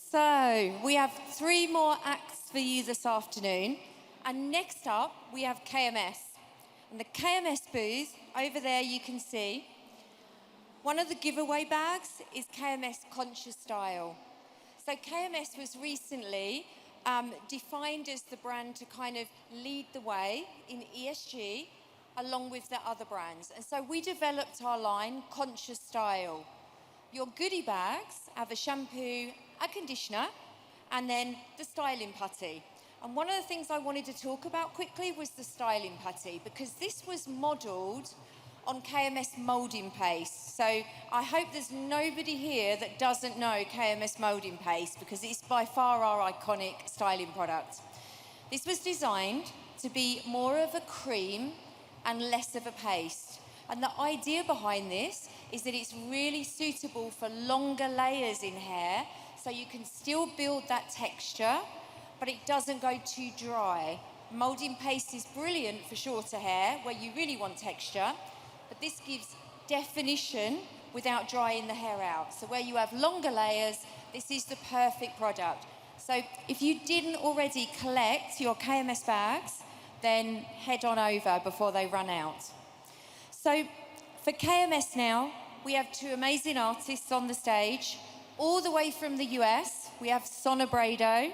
So, we have 3 more acts for you this afternoon. And next up, we have KMS. And the KMS booth, over there you can see, one of the giveaway bags is KMS Conscious Style. So KMS was recently defined as the brand to kind of lead the way in ESG along with the other brands. And so we developed our line, Conscious Style. Your goodie bags have a shampoo, a conditioner, and then the styling putty. And one of the things I wanted to talk about quickly was the styling putty, because this was modelled on KMS moulding paste. So I hope there's nobody here that doesn't know KMS moulding paste, because it's by far our iconic styling product. This was designed to be more of a cream and less of a paste. And the idea behind this is that it's really suitable for longer layers in hair, so you can still build that texture, but it doesn't go too dry. Moulding paste is brilliant for shorter hair, where you really want texture, but this gives definition without drying the hair out. So where you have longer layers, this is the perfect product. So if you didn't already collect your KMS bags, then head on over before they run out. So for KMS now, we have 2 amazing artists on the stage. All the way from the US, we have Sonna Brado.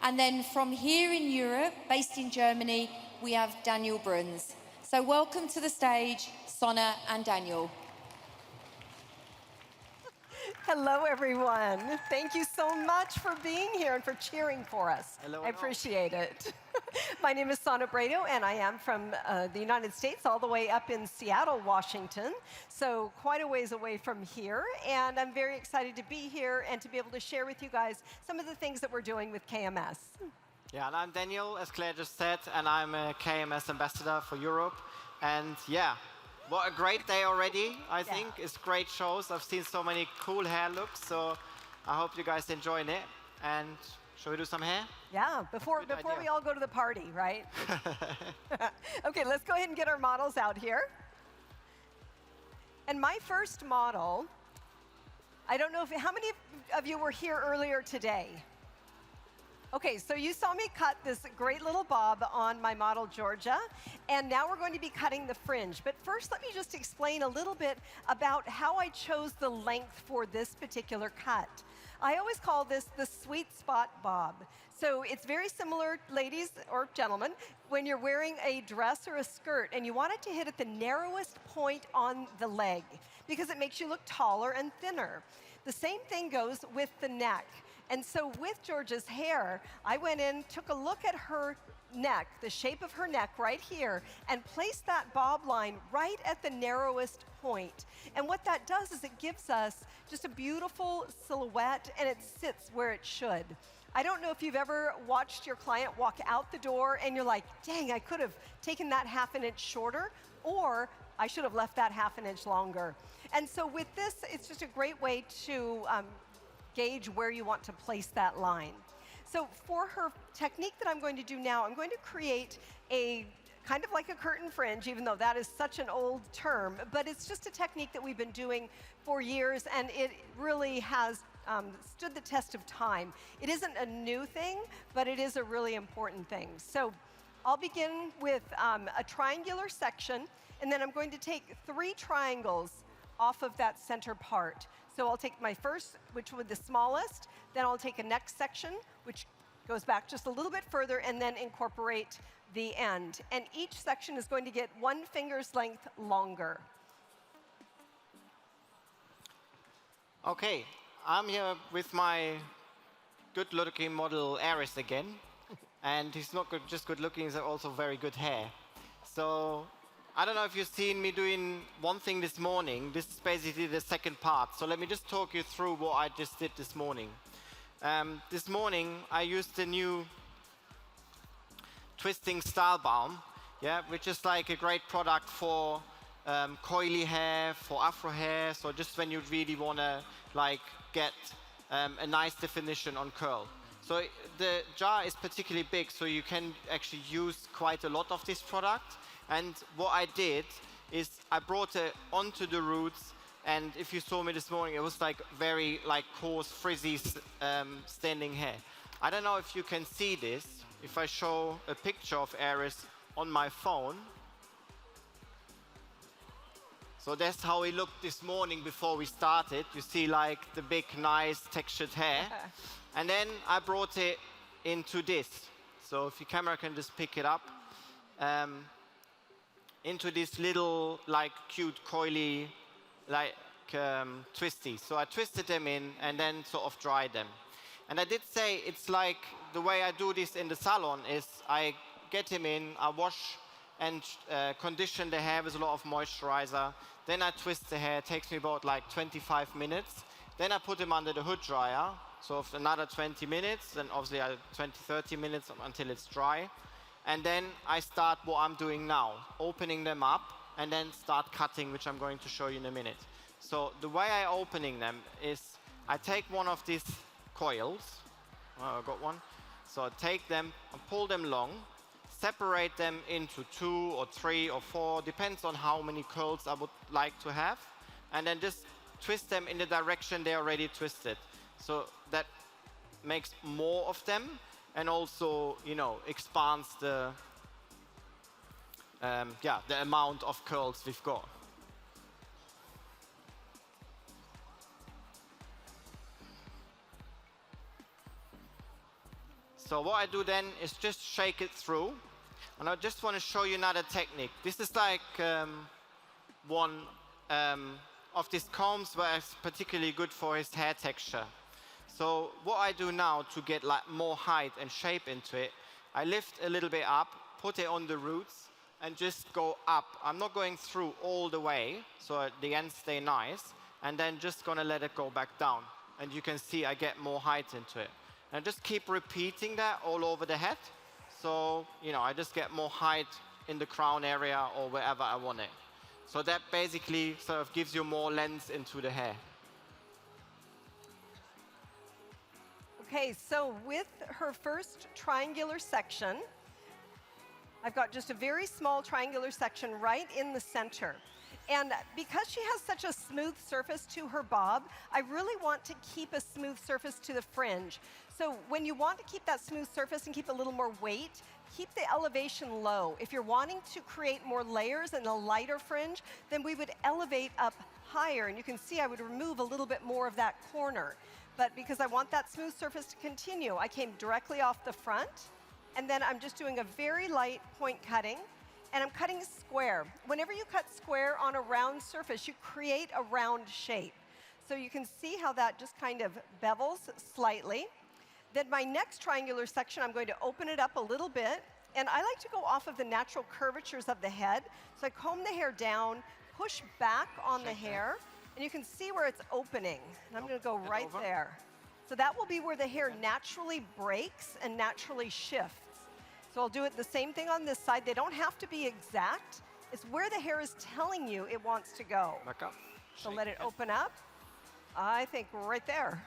And then from here in Europe, based in Germany, we have Daniel Bruns. So welcome to the stage, Sonna and Daniel. Hello, everyone. Thank you so much for being here and for cheering for us. Hello. I appreciate it. My name is Sonna Brado, and I am from the United States, all the way up in Seattle, Washington, so quite a ways away from here. And I'm very excited to be here and to be able to share with you guys some of the things that we're doing with KMS. Yeah, and I'm Daniel, as Claire just said, and I'm a KMS ambassador for Europe. And yeah, what a great day already, I think. It's great shows. I've seen so many cool hair looks, so I hope you guys enjoying it. And shall we do some hair? Yeah, before we all go to the party, right? Okay, let's go ahead and get our models out here. And my first model, I don't know how many of you were here earlier today? Okay, so you saw me cut this great little bob on my model, Georgia, and now we're going to be cutting the fringe. But first, let me just explain a little bit about how I chose the length for this particular cut. I always call this the sweet spot bob. So it's very similar, ladies or gentlemen, when you're wearing a dress or a skirt and you want it to hit at the narrowest point on the leg, because it makes you look taller and thinner. The same thing goes with the neck. And so with Georgia's hair, I went in, took a look at her neck, the shape of her neck right here, and placed that bob line right at the narrowest point. And what that does is it gives us just a beautiful silhouette, and it sits where it should. I don't know if you've ever watched your client walk out the door and you're like, dang, I could have taken that ½ inch shorter, or I should have left that ½ inch longer. And so with this, it's just a great way to gauge where you want to place that line. So for her technique that I'm going to do now, I'm going to create a kind of like a curtain fringe, even though that is such an old term, but it's just a technique that we've been doing for years, and it really has stood the test of time. It isn't a new thing, but it is a really important thing. So I'll begin with a triangular section, and then I'm going to take 3 triangles off of that center part. So I'll take my first, which was the smallest, then I'll take a next section, which goes back just a little bit further, and then incorporate the end. And each section is going to get 1 finger's length longer. Okay, I'm here with my good-looking model, Aris, again. And he's not just good-looking, he's also very good hair. So I don't know if you've seen me doing one thing this morning. This is basically the second part. So let me just talk you through what I just did this morning. This morning, I used the new twisting style balm, which is like a great product for coily hair, for afro hair, so just when you really want to like get a nice definition on curl. So the jar is particularly big, so you can actually use quite a lot of this product. And what I did is I brought it onto the roots And if you saw me this morning, it was like very like coarse, frizzy standing hair. I don't know if you can see this. If I show a picture of Aris on my phone. So that's how he looked this morning before we started. You see like the big, nice textured hair. And then I brought it into this. So if your camera can just pick it up. Into this little like cute, coily, like twisties. So I twisted them in and then sort of dried them. And I did say it's like the way I do this in the salon is I get him in, I wash and condition the hair with a lot of moisturizer. Then I twist the hair, it takes me about like 25 minutes. Then I put him under the hood dryer, so for another 20 minutes, then obviously 20, 30 minutes until it's dry. And then I start what I'm doing now, opening them up and then start cutting, which I'm going to show you in a minute. So the way I'm opening them is I take one of these coils. Oh, I got one. So I take them and pull them long, separate them into 2 or 3 or 4, depends on how many curls I would like to have, and then just twist them in the direction they are already twisted. So that makes more of them and also, you know, expands the amount of curls we've got. So what I do then is just shake it through. And I just want to show you another technique. This is like one of these combs where it's particularly good for his hair texture. So what I do now to get like more height and shape into it, I lift a little bit up, put it on the roots, and just go up. I'm not going through all the way, so at the end stay nice, and then just gonna let it go back down. And you can see I get more height into it. And just keep repeating that all over the head. So, you know, I just get more height in the crown area or wherever I want it. So that basically sort of gives you more length into the hair. Okay, so with her first triangular section, I've got just a very small triangular section right in the center. And because she has such a smooth surface to her bob, I really want to keep a smooth surface to the fringe. So when you want to keep that smooth surface and keep a little more weight, keep the elevation low. If you're wanting to create more layers and a lighter fringe, then we would elevate up higher. And you can see I would remove a little bit more of that corner. But because I want that smooth surface to continue, I came directly off the front. And then I'm just doing a very light point cutting. And I'm cutting square. Whenever you cut square on a round surface, you create a round shape. So you can see how that just kind of bevels slightly. Then my next triangular section, I'm going to open it up a little bit. And I like to go off of the natural curvatures of the head. So I comb the hair down, push back on the hair, and you can see where it's opening. And I'm going to go right there. So that will be where the hair naturally breaks and naturally shifts. So I'll do it the same thing on this side. They don't have to be exact. It's where the hair is telling you it wants to go. Back up. So let it open up. I think right there.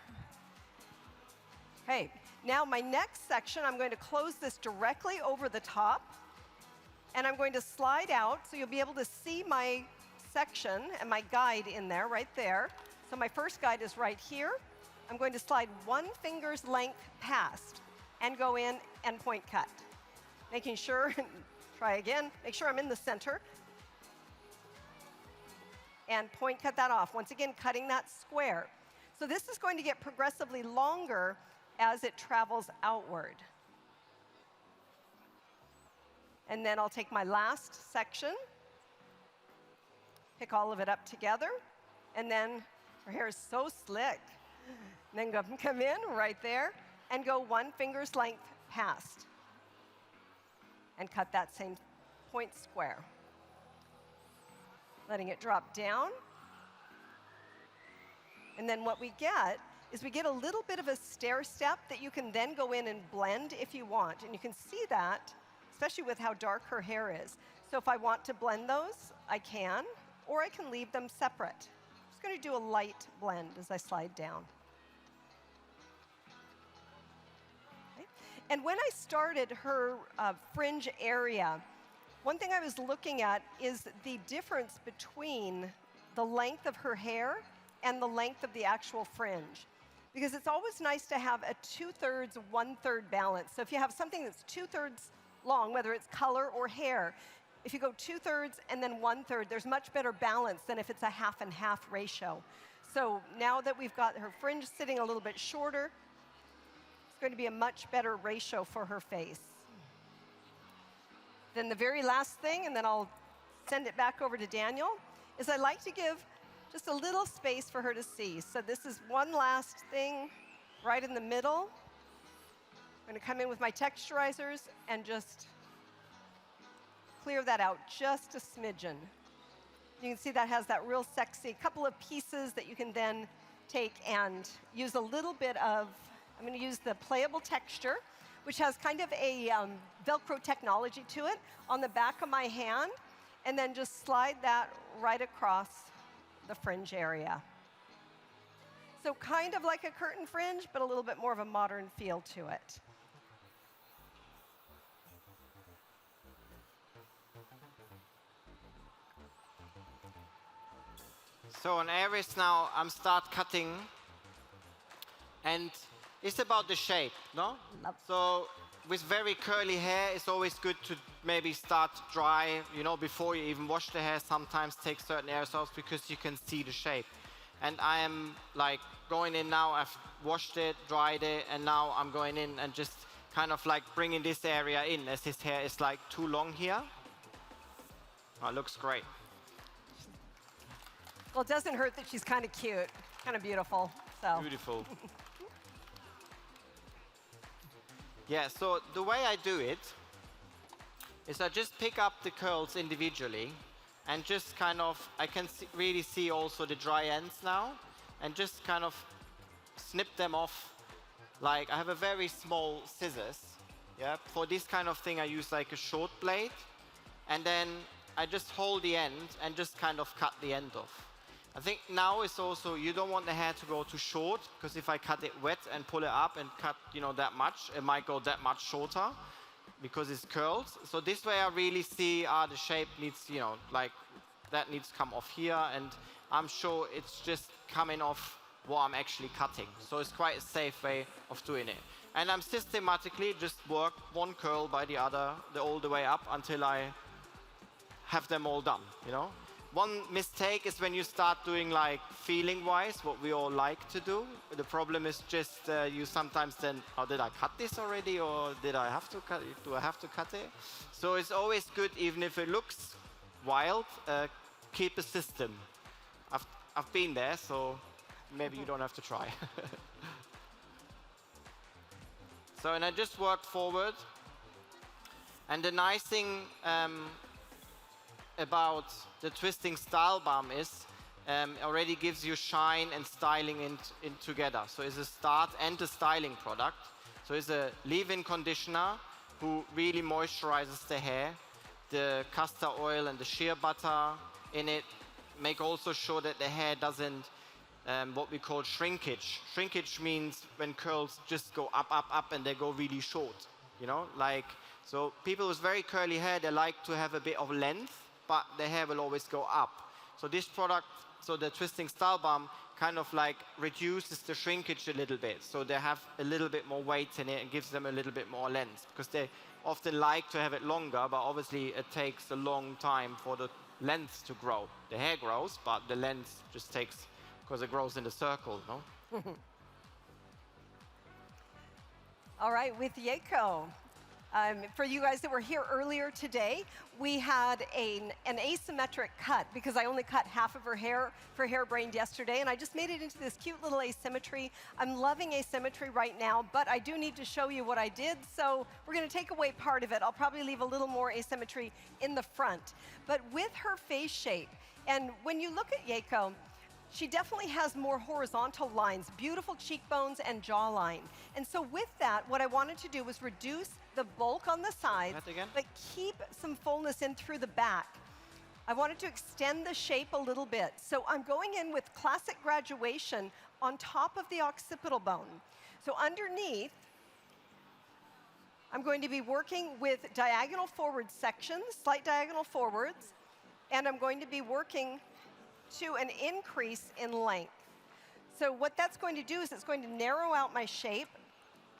Okay, now my next section, I'm going to close this directly over the top. And I'm going to slide out so you'll be able to see my section and my guide in there, right there. So my first guide is right here. I'm going to slide 1 finger's length past and go in and point cut. Making sure, try again, make sure I'm in the center. And point cut that off. Once again, cutting that square. So this is going to get progressively longer as it travels outward. And then I'll take my last section, pick all of it up together, and then her hair is so slick. And then come in right there and go 1 finger's length past. And cut that same point square. Letting it drop down. And then what we get is we get a little bit of a stair step that you can then go in and blend if you want. And you can see that, especially with how dark her hair is. So if I want to blend those, I can, or I can leave them separate. I'm just going to do a light blend as I slide down. And when I started her fringe area, one thing I was looking at is the difference between the length of her hair and the length of the actual fringe. Because it's always nice to have a 2/3, 1/3 balance. So if you have something that's 2/3 long, whether it's color or hair, if you go 2/3 and then 1/3, there's much better balance than if it's a half and half ratio. So now that we've got her fringe sitting a little bit shorter, it's going to be a much better ratio for her face. Then the very last thing, and then I'll send it back over to Daniel, is I like to give just a little space for her to see. So this is one last thing right in the middle. I'm going to come in with my texturizers and just clear that out just a smidgen. You can see that has that real sexy couple of pieces that you can then take and use a little bit of, I'm going to use the playable texture, which has kind of a Velcro technology to it on the back of my hand, and then just slide that right across the fringe area. So kind of like a curtain fringe, but a little bit more of a modern feel to it. So on Aries now, I'm start cutting, and it's about the shape, no? So with very curly hair, it's always good to maybe start dry, you know, before you even wash the hair. Sometimes take certain areas off because you can see the shape. And I am like going in now, I've washed it, dried it, and now I'm going in and just kind of like bringing this area in as his hair is like too long here. Oh, it looks great. Well, it doesn't hurt that she's kind of cute, kind of beautiful. So. Beautiful. Yeah, so the way I do it is I just pick up the curls individually and just kind of, I can really see also the dry ends now, and just kind of snip them off. Like, I have a very small scissors. Yeah, for this kind of thing I use like a short blade, and then I just hold the end and just kind of cut the end off. I think now is also, you don't want the hair to go too short, because if I cut it wet and pull it up and cut, you know, that much, it might go that much shorter because it's curled. So this way I really see, the shape needs, you know, like that needs to come off here, and I'm sure it's just coming off what I'm actually cutting. So it's quite a safe way of doing it. And I'm systematically just work one curl by the other, all the way up until I have them all done, you know. One mistake is when you start doing like feeling-wise, what we all like to do. The problem is just you sometimes then, oh, did I cut this already, or did I have to cut it? Do I have to cut it? So it's always good, even if it looks wild, keep a system. I've been there, so maybe you don't have to try. So, and I just work forward. And the nice thing about the twisting style balm is already gives you shine and styling in together. So it's a start and a styling product. So it's a leave-in conditioner who really moisturizes the hair. The castor oil and the shea butter in it make also sure that the hair doesn't what we call shrinkage. Shrinkage means when curls just go up, up, up, and they go really short. You know, like, so people with very curly hair, they like to have a bit of length, but the hair will always go up. So this product, so the twisting style balm, kind of like reduces the shrinkage a little bit. So they have a little bit more weight in it and gives them a little bit more length, because they often like to have it longer, but obviously it takes a long time for the length to grow. The hair grows, but the length just takes, because it grows in a circle, no? All right, with Yeko. For you guys that were here earlier today, we had an asymmetric cut, because I only cut half of her hair for Hairbrained yesterday, and I just made it into this cute little asymmetry. I'm loving asymmetry right now, but I do need to show you what I did, so we're going to take away part of it. I'll probably leave a little more asymmetry in the front. But with her face shape, and when you look at Yeko, she definitely has more horizontal lines, beautiful cheekbones and jawline. And so with that, what I wanted to do was reduce the bulk on the sides, but keep some fullness in through the back. I wanted to extend the shape a little bit. So I'm going in with classic graduation on top of the occipital bone. So underneath, I'm going to be working with diagonal forward sections, slight diagonal forwards, and I'm going to be working to an increase in length. So what that's going to do is it's going to narrow out my shape,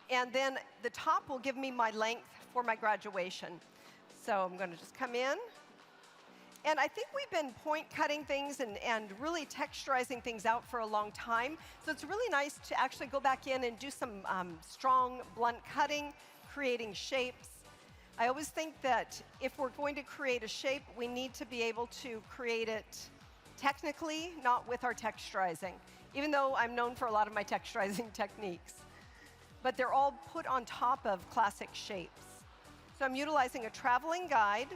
and then the top will give me my length for my graduation. So I'm going to just come in. And I think we've been point cutting things and really texturizing things out for a long time. So it's really nice to actually go back in and do some strong, blunt cutting, creating shapes. I always think that if we're going to create a shape, we need to be able to create it technically, not with our texturizing, even though I'm known for a lot of my texturizing techniques. But they're all put on top of classic shapes. So I'm utilizing a traveling guide,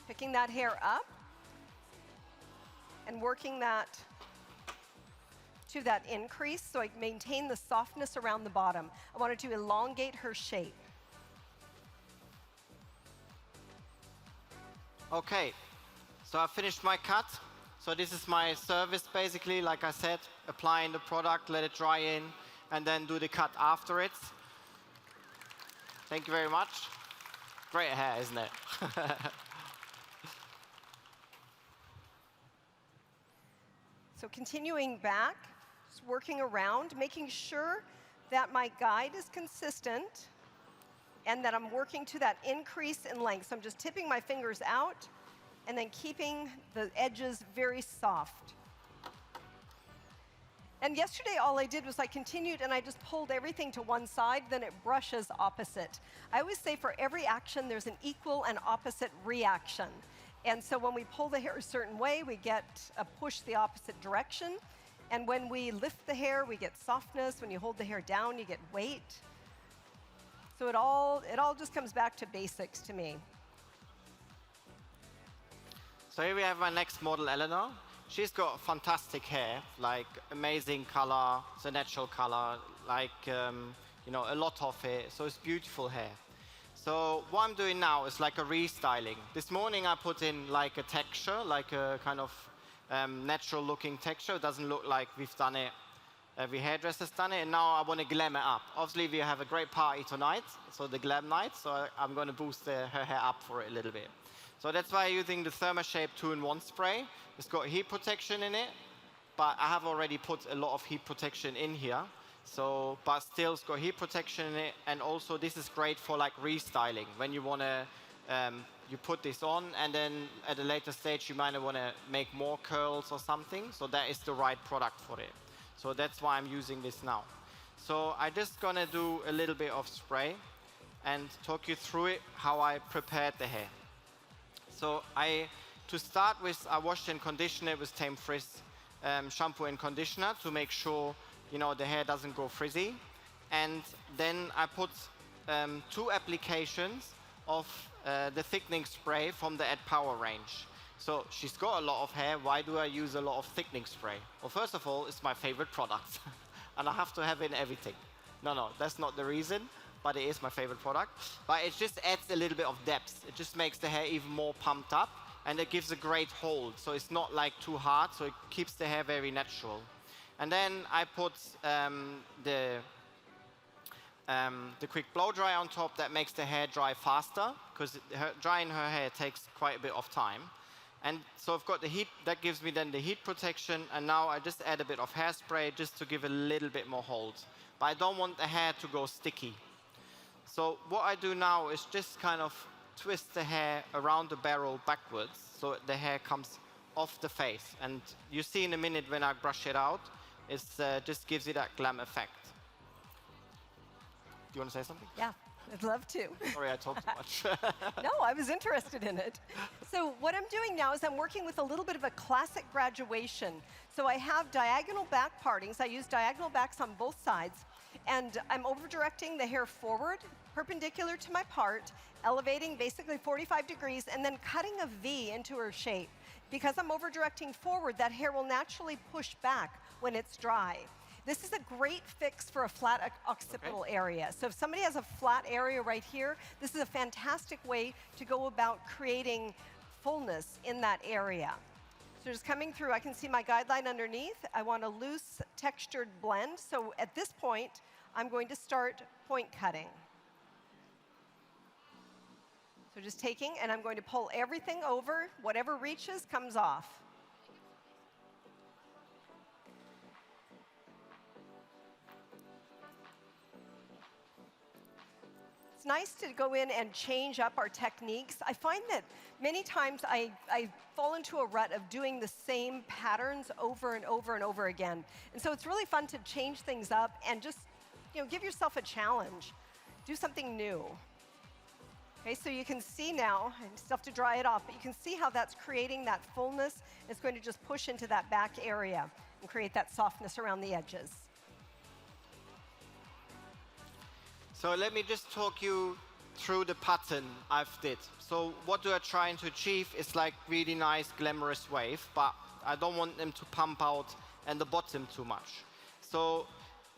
picking that hair up and working that to that increase so I maintain the softness around the bottom. I wanted to elongate her shape. Okay, so I finished my cut. So this is my service basically, like I said, applying the product, let it dry in, and then do the cut after it. Thank you very much. Great hair, isn't it? So continuing back, just working around, making sure that my guide is consistent and that I'm working to that increase in length. So I'm just tipping my fingers out and then keeping the edges very soft. And yesterday, all I did was I continued and I just pulled everything to one side, then it brushes opposite. I always say for every action, there's an equal and opposite reaction. And so when we pull the hair a certain way, we get a push the opposite direction. And when we lift the hair, we get softness. When you hold the hair down, you get weight. So it all just comes back to basics to me. So here we have my next model, Eleanor. She's got fantastic hair, like amazing color, it's a natural color, like, you know, a lot of hair, so it's beautiful hair. So what I'm doing now is like a restyling. This morning I put in like a texture, like a kind of natural looking texture. It doesn't look like we've done it, every hairdresser's done it, and now I want to glam it up. Obviously we have a great party tonight, so the glam night, so I'm going to boost her hair up for it a little bit. So that's why I'm using the ThermaShape 2-in-1 spray. It's got heat protection in it, but I have already put a lot of heat protection in here. So, but still it's got heat protection in it, and also this is great for like restyling. When you want to, you put this on, and then at a later stage you might want to make more curls or something. So that is the right product for it. So that's why I'm using this now. So I'm just gonna do a little bit of spray and talk you through it, how I prepared the hair. So to start with, I washed and conditioned it with Tame Frizz shampoo and conditioner to make sure, you know, the hair doesn't go frizzy. And then I put 2 applications of the thickening spray from the Add Power range. So she's got a lot of hair. Why do I use a lot of thickening spray? Well, first of all, it's my favorite product, and I have to have it in everything. No, that's not the reason. But it is my favorite product. But it just adds a little bit of depth. It just makes the hair even more pumped up, and it gives a great hold. So it's not like too hard, so it keeps the hair very natural. And then I put the quick blow dry on top. That makes the hair dry faster, because drying her hair takes quite a bit of time. And so I've got the heat, that gives me then the heat protection, and now I just add a bit of hairspray just to give a little bit more hold. But I don't want the hair to go sticky. So what I do now is just kind of twist the hair around the barrel backwards so the hair comes off the face. And you see in a minute when I brush it out, it just gives it that glam effect. Do you want to say something? Yeah, I'd love to. Sorry, I talked too much. No, I was interested in it. So what I'm doing now is I'm working with a little bit of a classic graduation. So I have diagonal back partings. I use diagonal backs on both sides. And I'm over-directing the hair forward, perpendicular to my part, elevating basically 45 degrees, and then cutting a V into her shape. Because I'm over-directing forward, that hair will naturally push back when it's dry. This is a great fix for a flat occipital area. So if somebody has a flat area right here, this is a fantastic way to go about creating fullness in that area. So just coming through, I can see my guideline underneath. I want a loose textured blend. So at this point, I'm going to start point cutting. So just taking, and I'm going to pull everything over. Whatever reaches comes off. It's nice to go in and change up our techniques. I find that many times I fall into a rut of doing the same patterns over and over and over again. And so it's really fun to change things up and just, give yourself a challenge. Do something new. Okay, so you can see now, I still have to dry it off, but you can see how that's creating that fullness. It's going to just push into that back area and create that softness around the edges. So let me just talk you through the pattern I've did. So what do I try to achieve is like really nice glamorous wave, but I don't want them to pump out and the bottom too much. So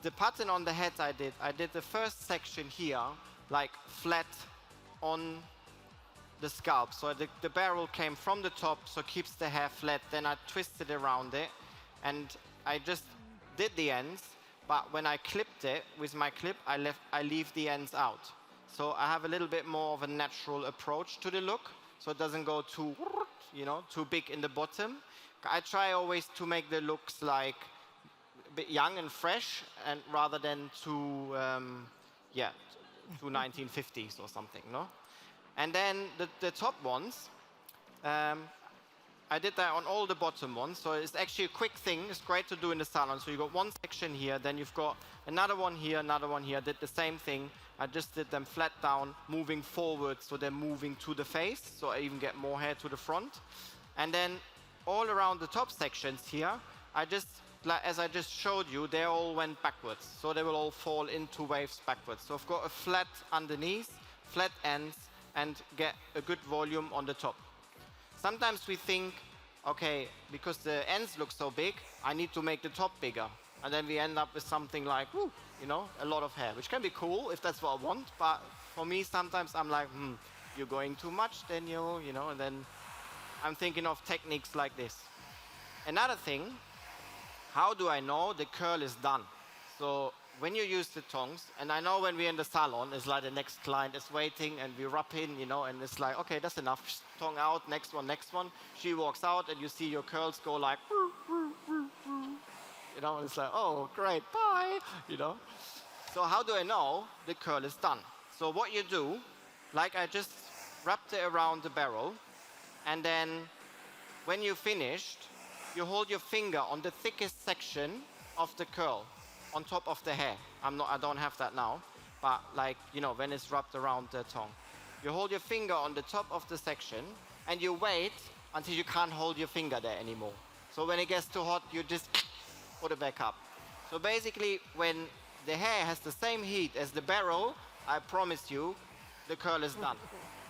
the pattern on the head I did the first section here, like flat on the scalp. So the barrel came from the top, so keeps the hair flat. Then I twisted around it, and I just did the ends. But when I clipped it with my clip, I leave the ends out. So I have a little bit more of a natural approach to the look, so it doesn't go too, too big in the bottom. I try always to make the looks like a bit young and fresh, and rather than too, to 1950s or something, no? And then the top ones, I did that on all the bottom ones, so it's actually a quick thing. It's great to do in the salon. So you've got one section here, then you've got another one here, another one here. I did the same thing. I just did them flat down, moving forward, so they're moving to the face, so I even get more hair to the front. And then all around the top sections here, as I just showed you, they all went backwards. So they will all fall into waves backwards. So I've got a flat underneath, flat ends, and get a good volume on the top. Sometimes we think, okay, because the ends look so big, I need to make the top bigger. And then we end up with something like, a lot of hair, which can be cool if that's what I want. But for me, sometimes I'm like, you're going too much, Daniel, and then I'm thinking of techniques like this. Another thing, how do I know the curl is done? So when you use the tongs, and I know when we're in the salon, it's like the next client is waiting and we rub in, and it's like, okay, that's enough. Tongue out, next one, next one. She walks out and you see your curls go like, and it's like, oh, great, bye, So how do I know the curl is done? So what you do, like I just wrapped it around the barrel, and then when you finished, you hold your finger on the thickest section of the curl on top of the hair. I don't have that now, but when it's wrapped around the tongue. You hold your finger on the top of the section and you wait until you can't hold your finger there anymore. So when it gets too hot, you just put it back up. So basically, when the hair has the same heat as the barrel, I promise you, the curl is done.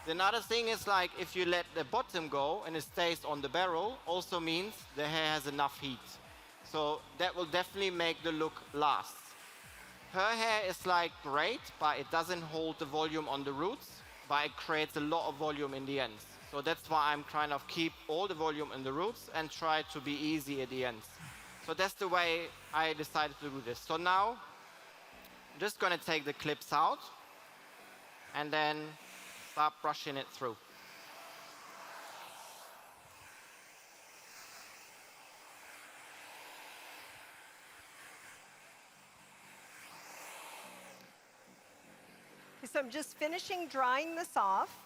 Another thing is if you let the bottom go and it stays on the barrel, also means the hair has enough heat. So that will definitely make the look last. Her hair is great, but it doesn't hold the volume on the roots, but it creates a lot of volume in the ends. So that's why I'm trying to keep all the volume in the roots and try to be easy at the ends. So that's the way I decided to do this. So now, I'm just going to take the clips out and then start brushing it through. So I'm just finishing drying this off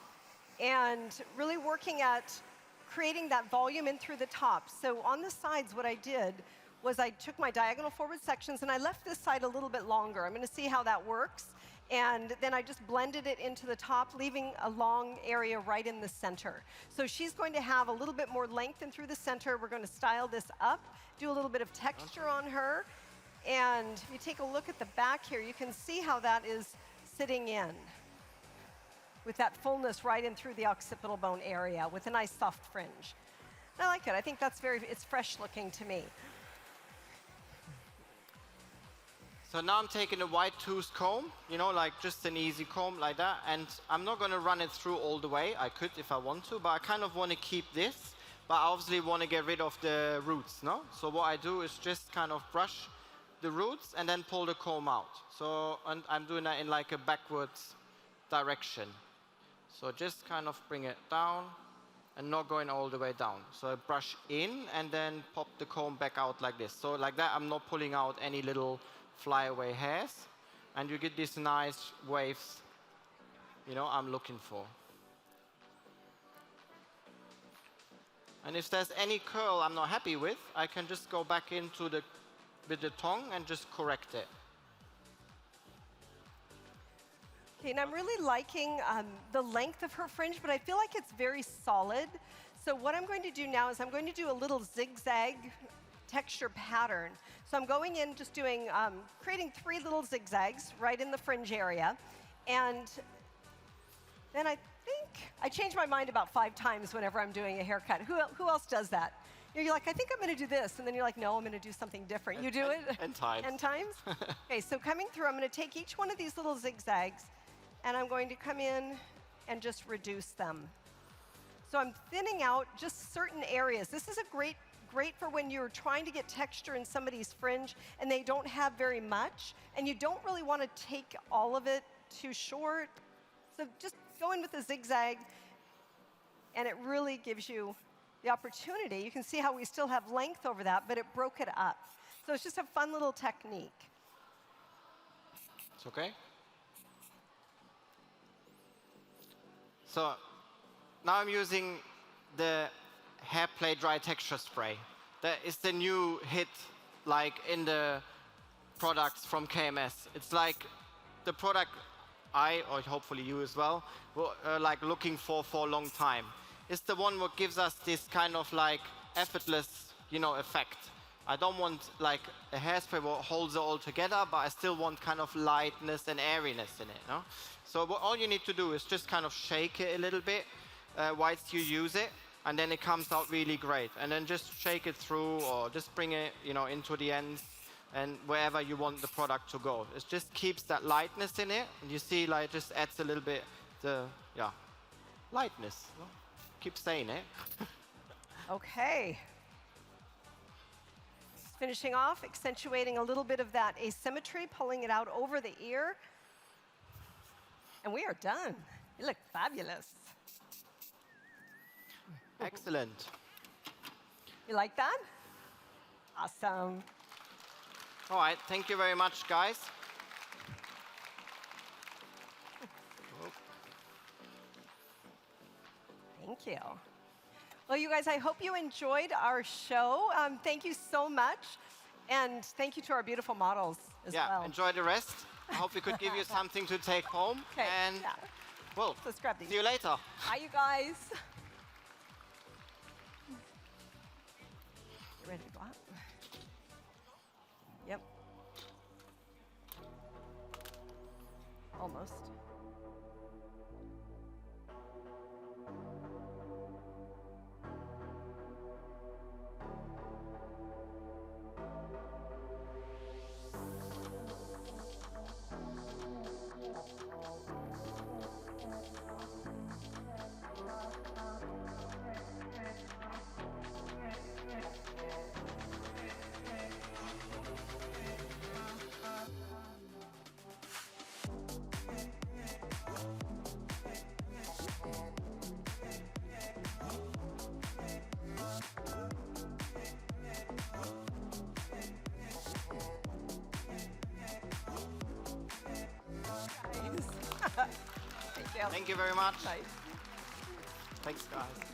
and really working at creating that volume in through the top. So on the sides, what I did was I took my diagonal forward sections and I left this side a little bit longer. I'm going to see how that works. And then I just blended it into the top, leaving a long area right in the center. So she's going to have a little bit more length in through the center. We're going to style this up, do a little bit of texture on her. And if you take a look at the back here, you can see how that is sitting in with that fullness right in through the occipital bone area with a nice soft fringe. I like it. I think it's fresh looking to me. So now I'm taking a white tooth comb, just an easy comb like that. And I'm not going to run it through all the way. I could if I want to, but I kind of want to keep this. But I obviously want to get rid of the roots, no? So what I do is just kind of brush the roots and then pull the comb out. So and I'm doing that in a backwards direction. So just kind of bring it down and not going all the way down. So I brush in and then pop the comb back out like this. So like that, I'm not pulling out any little flyaway hairs. And you get these nice waves, you know, I'm looking for. And if there's any curl I'm not happy with, I can just go back into with the tongue and just correct it. Okay, and I'm really liking the length of her fringe, but I feel like it's very solid. So what I'm going to do now is I'm going to do a little zigzag texture pattern. So I'm going in just doing, creating 3 little zigzags right in the fringe area. And then I think, I change my mind about 5 times whenever I'm doing a haircut. Who else does that? You're like, I think I'm going to do this. And then you're like, no, I'm going to do something different. You do it? 10 times. 10 times? Okay, so coming through, I'm going to take each one of these little zigzags, and I'm going to come in and just reduce them. So I'm thinning out just certain areas. This is a great for when you're trying to get texture in somebody's fringe and they don't have very much, and you don't really want to take all of it too short. So just go in with a zigzag, and it really gives you the opportunity. You can see how we still have length over that, but it broke it up. So it's just a fun little technique. It's okay. So now I'm using the hair play dry texture spray. That is the new hit, like in the products from KMS. It's like the product or hopefully you as well, were like looking for a long time. It's the one what gives us this kind of like effortless, you know, effect. I don't want like a hairspray that holds it all together, but I still want kind of lightness and airiness in it, no? So all you need to do is just kind of shake it a little bit whilst you use it, and then it comes out really great. And then just shake it through, or just bring it, you know, into the ends and wherever you want the product to go. It just keeps that lightness in it, and you see, like, just adds a little bit the lightness. Keep saying it. Okay. Finishing off, accentuating a little bit of that asymmetry, pulling it out over the ear. And we are done. You look fabulous. Excellent. You like that? Awesome. All right, thank you very much, guys. Thank you. Well, you guys, I hope you enjoyed our show. Thank you so much. And thank you to our beautiful models as well. Yeah, enjoy the rest. I hope we could give you something to take home. Okay, and, yeah. well, Let's grab these. see you later. Bye, you guys. You ready to go out? Yep. Almost. Thank you. Thank you very much. Nice. Thanks, guys.